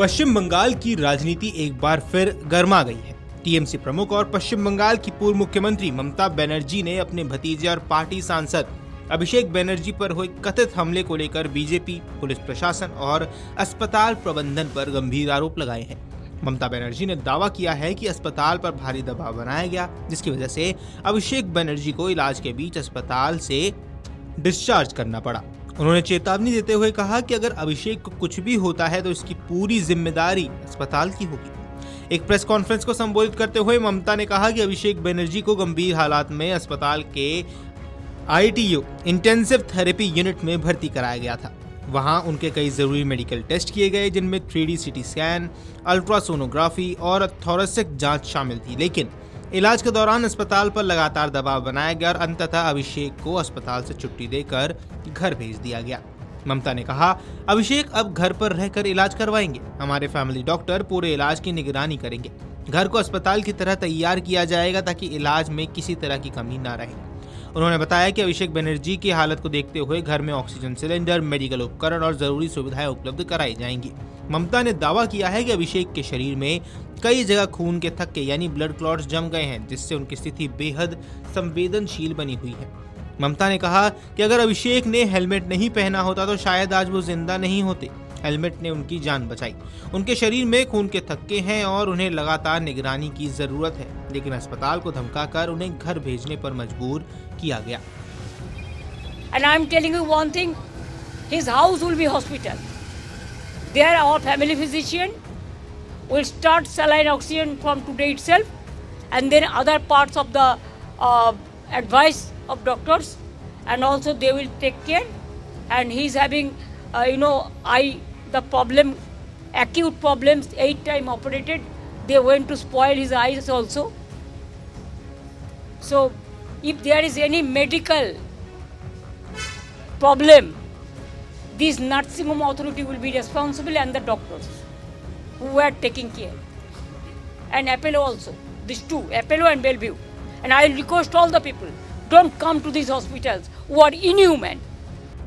पश्चिम बंगाल की राजनीति एक बार फिर गर्मा गई है। टीएमसी प्रमुख और पश्चिम बंगाल की पूर्व मुख्यमंत्री ममता बनर्जी ने अपने भतीजे और पार्टी सांसद अभिषेक बनर्जी पर हुए कथित हमले को लेकर बीजेपी, पुलिस प्रशासन और अस्पताल प्रबंधन पर गंभीर आरोप लगाए हैं। ममता बनर्जी ने दावा किया है कि अस्पताल पर भारी दबाव बनाया गया, जिसकी वजह से अभिषेक बनर्जी को इलाज के बीच अस्पताल से डिस्चार्ज करना पड़ा। उन्होंने चेतावनी देते हुए कहा कि अगर अभिषेक को कुछ भी होता है तो इसकी पूरी जिम्मेदारी अस्पताल की होगी। एक प्रेस कॉन्फ्रेंस को संबोधित करते हुए ममता ने कहा कि अभिषेक बनर्जी को गंभीर हालात में अस्पताल के ITU इंटेंसिव थेरेपी यूनिट में भर्ती कराया गया था। वहां उनके कई जरूरी मेडिकल टेस्ट किए गए, जिनमें 3D CT स्कैन, अल्ट्रासोनोग्राफी और थोरेसिक जांच शामिल थी। लेकिन इलाज के दौरान अस्पताल पर लगातार दबाव बनाया गया और अंततः अभिषेक को अस्पताल से छुट्टी देकर घर भेज दिया गया। ममता ने कहा, अभिषेक अब घर पर रहकर इलाज करवाएंगे। हमारे फैमिली डॉक्टर पूरे इलाज की निगरानी करेंगे। घर को अस्पताल की तरह तैयार किया जाएगा ताकि इलाज में किसी तरह की कमी न रहे। उन्होंने बताया कि अभिषेक बनर्जी की हालत को देखते हुए घर में ऑक्सीजन सिलेंडर, मेडिकल उपकरण और जरूरी सुविधाएं उपलब्ध कराई जाएंगी। ममता ने दावा किया है कि अभिषेक के शरीर में कई जगह खून के थक्के यानी ब्लड क्लॉट्स जम गए हैं, जिससे उनकी स्थिति बेहद संवेदनशील बनी हुई है। ममता ने कहा कि अगर अभिषेक ने हेलमेट नहीं पहना होता तो शायद आज वो जिंदा नहीं होते। हेलमेट ने उनकी जान बचाई। उनके शरीर में खून के थक्के हैं और उन्हें लगातार निगरानी की जरूरत है, लेकिन अस्पताल को धमकाकर उन्हें घर भेजने पर मजबूर किया गया। And I am telling you one thing, his house will be hospital. There our family physician will start saline oxygen from today itself, and then other parts of the advice of doctors, and also they will take care. And he is having, the problem, acute problems, 8 times operated. They went to spoil his eyes also. So, if there is any medical problem, this nursing home authority will be responsible and the doctors who are taking care. And Apollo also, these two, Apollo and Bellevue. And I request all the people, don't come to these hospitals who are inhuman.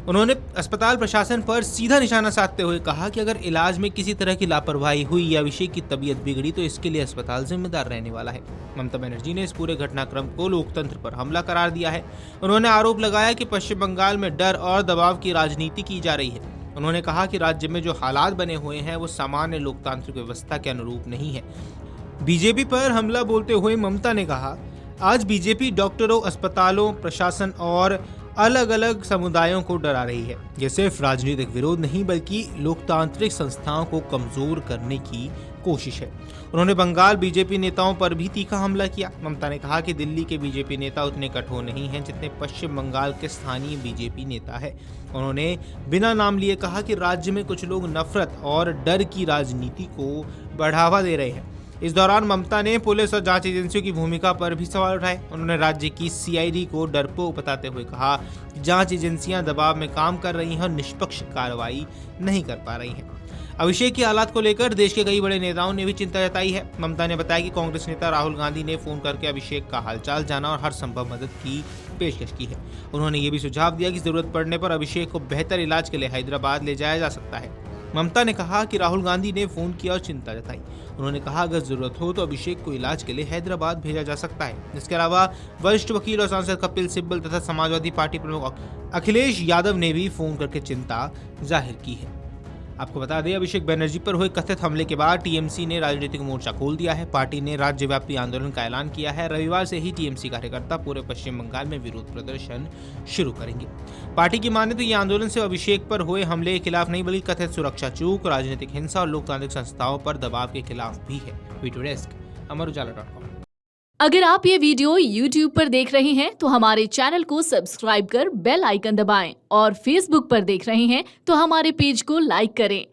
उन्होंने अस्पताल प्रशासन पर सीधा निशाना साधते हुए कहा कि अगर इलाज में किसी तरह की लापरवाही हुई या अभिषेक की तबीयत बिगड़ी तो इसके लिए अस्पताल जिम्मेदार रहने वाला है। ममता बनर्जी ने इस पूरे घटनाक्रम को लोकतंत्र पर हमला करार दिया है। उन्होंने आरोप लगाया कि पश्चिम बंगाल में डर और दबाव की राजनीति की जा रही है। उन्होंने कहा कि राज्य में जो हालात बने हुए हैं वो सामान्य लोकतांत्रिक व्यवस्था के अनुरूप नहीं है। बीजेपी पर हमला बोलते हुए ममता ने कहा, आज बीजेपी डॉक्टरों, अस्पतालों, प्रशासन और अलग अलग समुदायों को डरा रही है। ये सिर्फ राजनीतिक विरोध नहीं बल्कि लोकतांत्रिक संस्थाओं को कमजोर करने की कोशिश है। उन्होंने बंगाल बीजेपी नेताओं पर भी तीखा हमला किया। ममता ने कहा कि दिल्ली के बीजेपी नेता उतने कठोर नहीं हैं जितने पश्चिम बंगाल के स्थानीय बीजेपी नेता है। उन्होंने बिना नाम लिए कहा कि राज्य में कुछ लोग नफरत और डर की राजनीति को बढ़ावा दे रहे हैं। इस दौरान ममता ने पुलिस और जांच एजेंसियों की भूमिका पर भी सवाल उठाए। उन्होंने राज्य की CID को डरपोक बताते हुए कहा कि जांच एजेंसियां दबाव में काम कर रही हैं और निष्पक्ष कार्रवाई नहीं कर पा रही हैं। अभिषेक की हालात को लेकर देश के कई बड़े नेताओं ने भी चिंता जताई है। ममता ने बताया कि कांग्रेस नेता राहुल गांधी ने फोन करके अभिषेक का हालचाल जाना और हर संभव मदद की पेशकश की है। उन्होंने ये भी सुझाव दिया कि जरूरत पड़ने पर अभिषेक को बेहतर इलाज के लिए हैदराबाद ले जाया जा सकता है। ममता ने कहा कि राहुल गांधी ने फोन किया और चिंता जताई। उन्होंने कहा अगर जरूरत हो तो अभिषेक को इलाज के लिए हैदराबाद भेजा जा सकता है। इसके अलावा वरिष्ठ वकील और सांसद कपिल सिब्बल तथा समाजवादी पार्टी प्रमुख अखिलेश यादव ने भी फोन करके चिंता जाहिर की है। आपको बता दें, अभिषेक बनर्जी पर हुए कथित हमले के बाद टीएमसी ने राजनीतिक मोर्चा खोल दिया है। पार्टी ने राज्यव्यापी आंदोलन का ऐलान किया है। रविवार से ही टीएमसी कार्यकर्ता पूरे पश्चिम बंगाल में विरोध प्रदर्शन शुरू करेंगे। पार्टी की माने तो ये आंदोलन सिर्फ अभिषेक पर हुए हमले के खिलाफ नहीं बल्कि कथित सुरक्षा चूक, राजनीतिक हिंसा और लोकतांत्रिक संस्थाओं पर दबाव के खिलाफ भी है। वीडियो डेस्क अमरउजाला.com। अगर आप ये वीडियो YouTube पर देख रहे हैं तो हमारे चैनल को सब्सक्राइब कर बेल आइकन दबाएं और Facebook पर देख रहे हैं तो हमारे पेज को लाइक करें।